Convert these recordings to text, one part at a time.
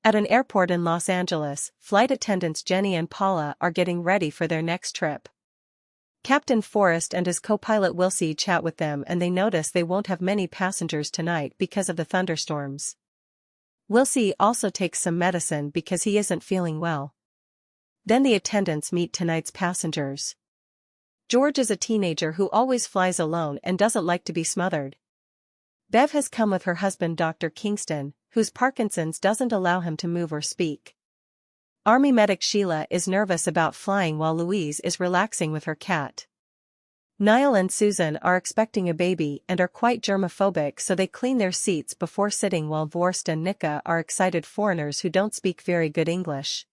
At an airport in Los Angeles, flight attendants Jenny and Paula are getting ready for their next trip. Captain Forrest and his co-pilot Wilsey chat with them and they notice they won't have many passengers tonight because of the thunderstorms. Wilsey also takes some medicine because he isn't feeling well. Then the attendants meet tonight's passengers. George is a teenager who always flies alone and doesn't like to be smothered. Bev has come with her husband Dr. Kingston, whose Parkinson's doesn't allow him to move or speak. Army medic Sheila is nervous about flying while Louise is relaxing with her cat. Niall and Susan are expecting a baby and are quite germophobic, so they clean their seats before sitting, while Vorst and Nika are excited foreigners who don't speak very good English.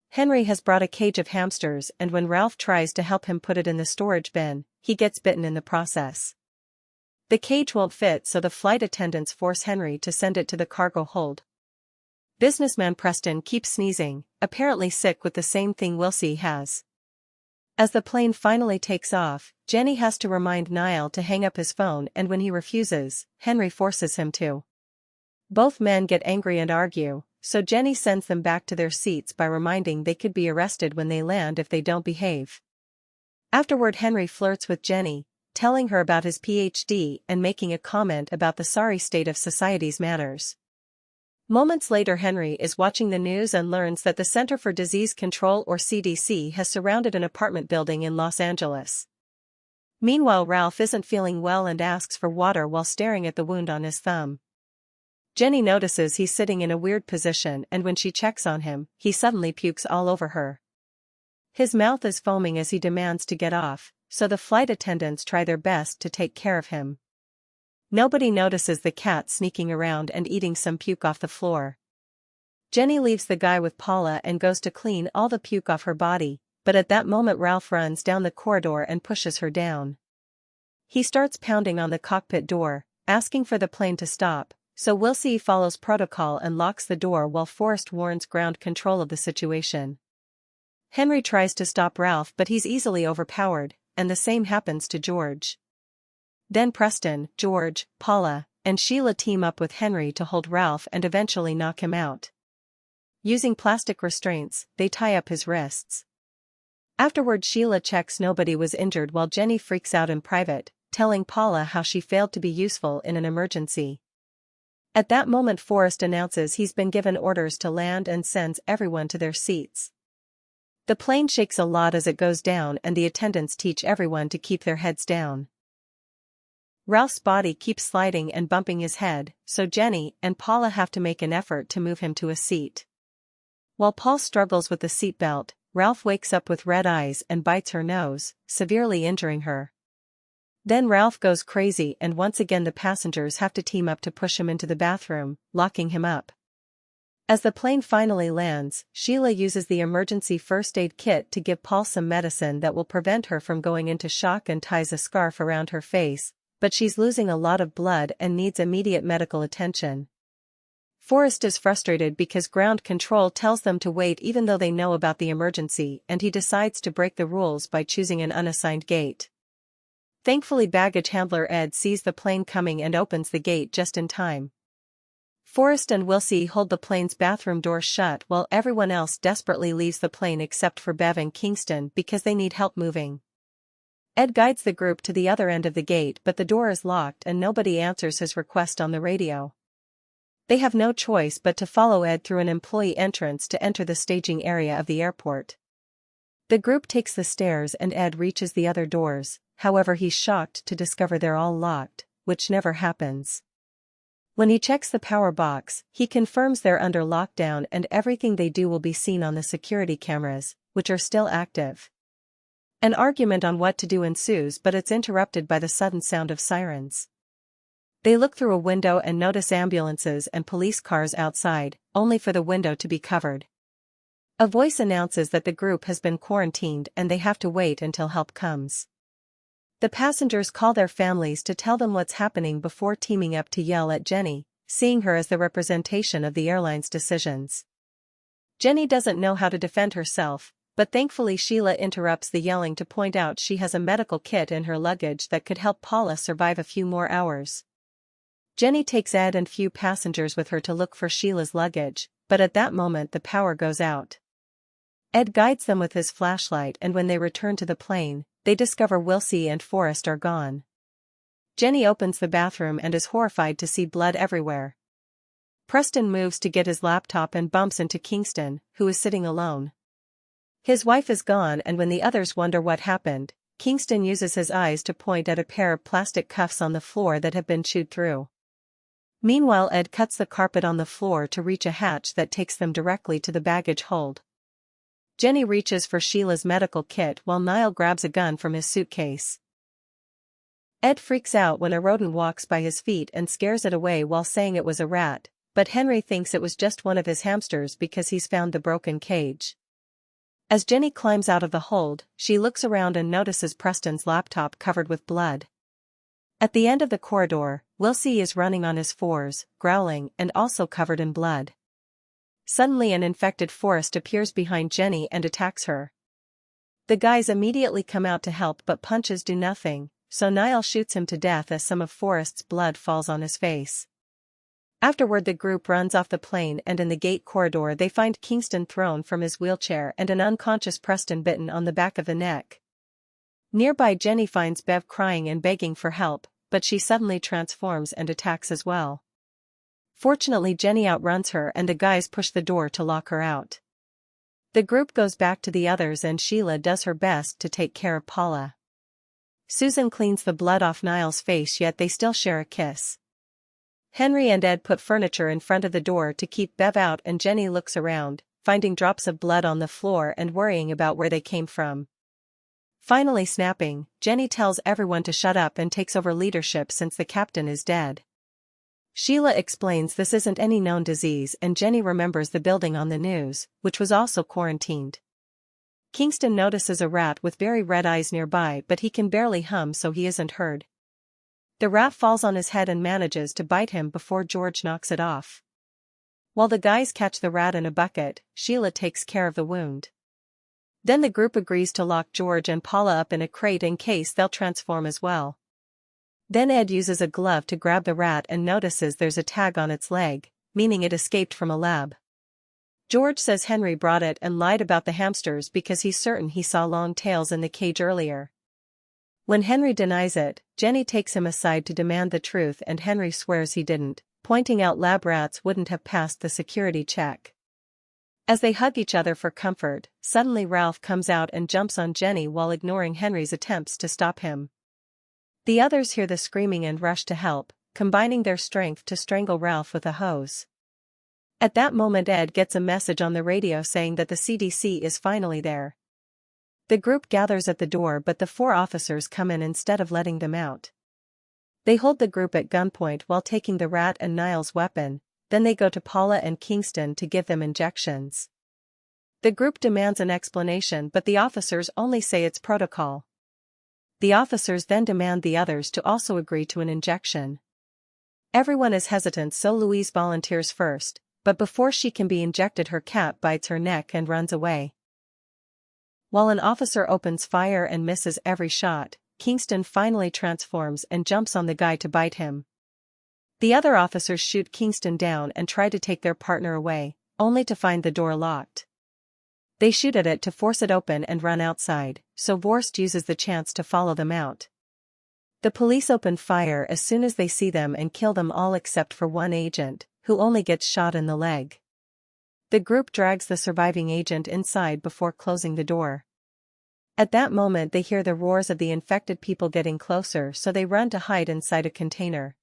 Henry has brought a cage of hamsters, and when Ralph tries to help him put it in the storage bin, he gets bitten in the process. The cage won't fit, so the flight attendants force Henry to send it to the cargo hold. Businessman Preston keeps sneezing, apparently sick with the same thing Wilsey has. As the plane finally takes off, Jenny has to remind Niall to hang up his phone, and when he refuses, Henry forces him to. Both men get angry and argue, so Jenny sends them back to their seats by reminding they could be arrested when they land if they don't behave. Afterward, Henry flirts with Jenny, telling her about his PhD and making a comment about the sorry state of society's manners. Moments later, Henry is watching the news and learns that the Center for Disease Control, or CDC, has surrounded an apartment building in Los Angeles. Meanwhile, Ralph isn't feeling well and asks for water while staring at the wound on his thumb. Jenny notices he's sitting in a weird position, and when she checks on him, he suddenly pukes all over her. His mouth is foaming as he demands to get off, so the flight attendants try their best to take care of him. Nobody notices the cat sneaking around and eating some puke off the floor. Jenny leaves the guy with Paula and goes to clean all the puke off her body, but at that moment Ralph runs down the corridor and pushes her down. He starts pounding on the cockpit door, asking for the plane to stop, so Wilsey follows protocol and locks the door while Forrest warns ground control of the situation. Henry tries to stop Ralph, but he's easily overpowered, and the same happens to George. Then Preston, George, Paula, and Sheila team up with Henry to hold Ralph and eventually knock him out. Using plastic restraints, they tie up his wrists. Afterward, Sheila checks nobody was injured while Jenny freaks out in private, telling Paula how she failed to be useful in an emergency. At that moment, Forrest announces he's been given orders to land and sends everyone to their seats. The plane shakes a lot as it goes down, and the attendants teach everyone to keep their heads down. Ralph's body keeps sliding and bumping his head, so Jenny and Paula have to make an effort to move him to a seat. While Paul struggles with the seatbelt, Ralph wakes up with red eyes and bites her nose, severely injuring her. Then Ralph goes crazy, and once again the passengers have to team up to push him into the bathroom, locking him up. As the plane finally lands, Sheila uses the emergency first aid kit to give Paul some medicine that will prevent her from going into shock and ties a scarf around her face, but she's losing a lot of blood and needs immediate medical attention. Forrest is frustrated because ground control tells them to wait even though they know about the emergency, and he decides to break the rules by choosing an unassigned gate. Thankfully, baggage handler Ed sees the plane coming and opens the gate just in time. Forrest and Wilsey hold the plane's bathroom door shut while everyone else desperately leaves the plane except for Bev and Kingston because they need help moving. Ed guides the group to the other end of the gate, but the door is locked and nobody answers his request on the radio. They have no choice but to follow Ed through an employee entrance to enter the staging area of the airport. The group takes the stairs and Ed reaches the other doors, however he's shocked to discover they're all locked, which never happens. When he checks the power box, he confirms they're under lockdown and everything they do will be seen on the security cameras, which are still active. An argument on what to do ensues, but it's interrupted by the sudden sound of sirens. They look through a window and notice ambulances and police cars outside, only for the window to be covered. A voice announces that the group has been quarantined and they have to wait until help comes. The passengers call their families to tell them what's happening before teaming up to yell at Jenny, seeing her as the representation of the airline's decisions. Jenny doesn't know how to defend herself, but thankfully Sheila interrupts the yelling to point out she has a medical kit in her luggage that could help Paula survive a few more hours. Jenny takes Ed and few passengers with her to look for Sheila's luggage, but at that moment the power goes out. Ed guides them with his flashlight, and when they return to the plane, they discover Wilsey and Forrest are gone. Jenny opens the bathroom and is horrified to see blood everywhere. Preston moves to get his laptop and bumps into Kingston, who is sitting alone. His wife is gone, and when the others wonder what happened, Kingston uses his eyes to point at a pair of plastic cuffs on the floor that have been chewed through. Meanwhile, Ed cuts the carpet on the floor to reach a hatch that takes them directly to the baggage hold. Jenny reaches for Sheila's medical kit while Niall grabs a gun from his suitcase. Ed freaks out when a rodent walks by his feet and scares it away while saying it was a rat, but Henry thinks it was just one of his hamsters because he's found the broken cage. As Jenny climbs out of the hold, she looks around and notices Preston's laptop covered with blood. At the end of the corridor, Wilsey is running on his fours, growling, and also covered in blood. Suddenly an infected Forrest appears behind Jenny and attacks her. The guys immediately come out to help, but punches do nothing, so Niall shoots him to death as some of Forrest's blood falls on his face. Afterward, the group runs off the plane, and in the gate corridor they find Kingston thrown from his wheelchair and an unconscious Preston bitten on the back of the neck. Nearby, Jenny finds Bev crying and begging for help, but she suddenly transforms and attacks as well. Fortunately, Jenny outruns her and the guys push the door to lock her out. The group goes back to the others and Sheila does her best to take care of Paula. Susan cleans the blood off Niall's face, yet they still share a kiss. Henry and Ed put furniture in front of the door to keep Bev out, and Jenny looks around, finding drops of blood on the floor and worrying about where they came from. Finally snapping, Jenny tells everyone to shut up and takes over leadership since the captain is dead. Sheila explains this isn't any known disease, and Jenny remembers the building on the news, which was also quarantined. Kingston notices a rat with very red eyes nearby, but he can barely hum, so he isn't heard. The rat falls on his head and manages to bite him before George knocks it off. While the guys catch the rat in a bucket, Sheila takes care of the wound. Then the group agrees to lock George and Paula up in a crate in case they'll transform as well. Then Ed uses a glove to grab the rat and notices there's a tag on its leg, meaning it escaped from a lab. George says Henry brought it and lied about the hamsters because he's certain he saw long tails in the cage earlier. When Henry denies it, Jenny takes him aside to demand the truth, and Henry swears he didn't, pointing out lab rats wouldn't have passed the security check. As they hug each other for comfort, suddenly Ralph comes out and jumps on Jenny while ignoring Henry's attempts to stop him. The others hear the screaming and rush to help, combining their strength to strangle Ralph with a hose. At that moment, Ed gets a message on the radio saying that the CDC is finally there. The group gathers at the door, but the 4 officers come in instead of letting them out. They hold the group at gunpoint while taking the rat and Niall's weapon, then they go to Paula and Kingston to give them injections. The group demands an explanation, but the officers only say it's protocol. The officers then demand the others to also agree to an injection. Everyone is hesitant, so Louise volunteers first, but before she can be injected, her cat bites her neck and runs away. While an officer opens fire and misses every shot, Kingston finally transforms and jumps on the guy to bite him. The other officers shoot Kingston down and try to take their partner away, only to find the door locked. They shoot at it to force it open and run outside, so Vorst uses the chance to follow them out. The police open fire as soon as they see them and kill them all except for one agent, who only gets shot in the leg. The group drags the surviving agent inside before closing the door. At that moment, they hear the roars of the infected people getting closer, so they run to hide inside a container.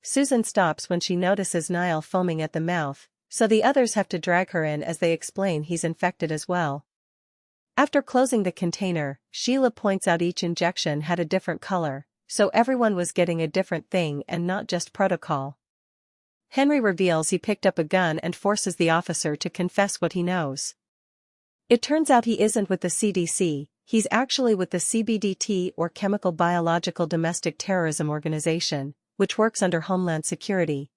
Susan stops when she notices Niall foaming at the mouth, so the others have to drag her in as they explain he's infected as well. After closing the container, Sheila points out each injection had a different color, so everyone was getting a different thing and not just protocol. Henry reveals he picked up a gun and forces the officer to confess what he knows. It turns out he isn't with the CDC, he's actually with the CBDT, or Chemical Biological Domestic Terrorism Organization, which works under Homeland Security.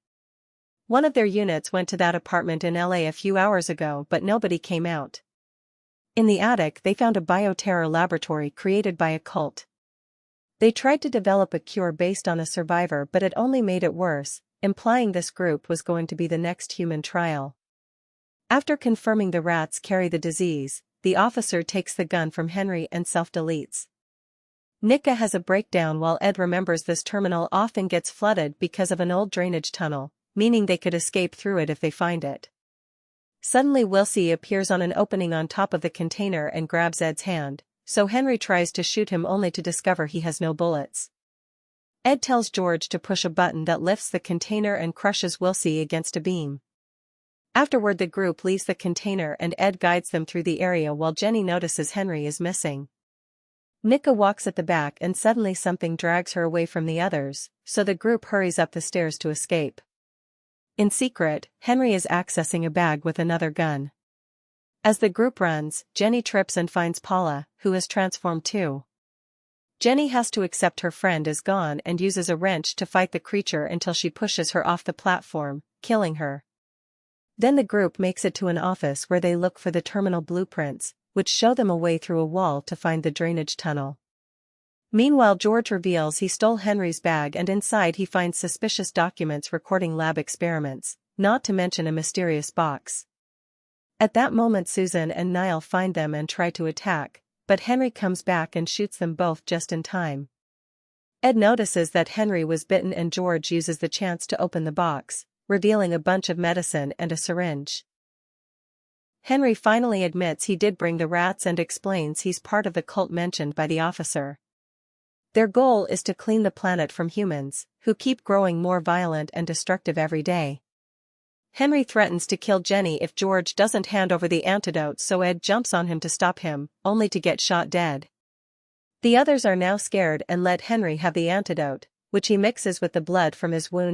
One of their units went to that apartment in LA a few hours ago, but nobody came out. In the attic, they found a bioterror laboratory created by a cult. They tried to develop a cure based on a survivor, but it only made it worse, implying this group was going to be the next human trial. After confirming the rats carry the disease, the officer takes the gun from Henry and self-deletes. Nika has a breakdown while Ed remembers this terminal often gets flooded because of an old drainage tunnel, meaning they could escape through it if they find it. Suddenly Wilsey appears on an opening on top of the container and grabs Ed's hand, so Henry tries to shoot him only to discover he has no bullets. Ed tells George to push a button that lifts the container and crushes Wilsey against a beam. Afterward the group leaves the container and Ed guides them through the area while Jenny notices Henry is missing. Nika walks at the back and suddenly something drags her away from the others, so the group hurries up the stairs to escape. In secret, Henry is accessing a bag with another gun. As the group runs, Jenny trips and finds Paula, who is transformed too. Jenny has to accept her friend is gone and uses a wrench to fight the creature until she pushes her off the platform, killing her. Then the group makes it to an office where they look for the terminal blueprints, which show them a way through a wall to find the drainage tunnel. Meanwhile George reveals he stole Henry's bag and inside he finds suspicious documents recording lab experiments, not to mention a mysterious box. At that moment Susan and Niall find them and try to attack, but Henry comes back and shoots them both just in time. Ed notices that Henry was bitten and George uses the chance to open the box, revealing a bunch of medicine and a syringe. Henry finally admits he did bring the rats and explains he's part of the cult mentioned by the officer. Their goal is to clean the planet from humans, who keep growing more violent and destructive every day. Henry threatens to kill Jenny if George doesn't hand over the antidote, so Ed jumps on him to stop him, only to get shot dead. The others are now scared and let Henry have the antidote, which he mixes with the blood from his wound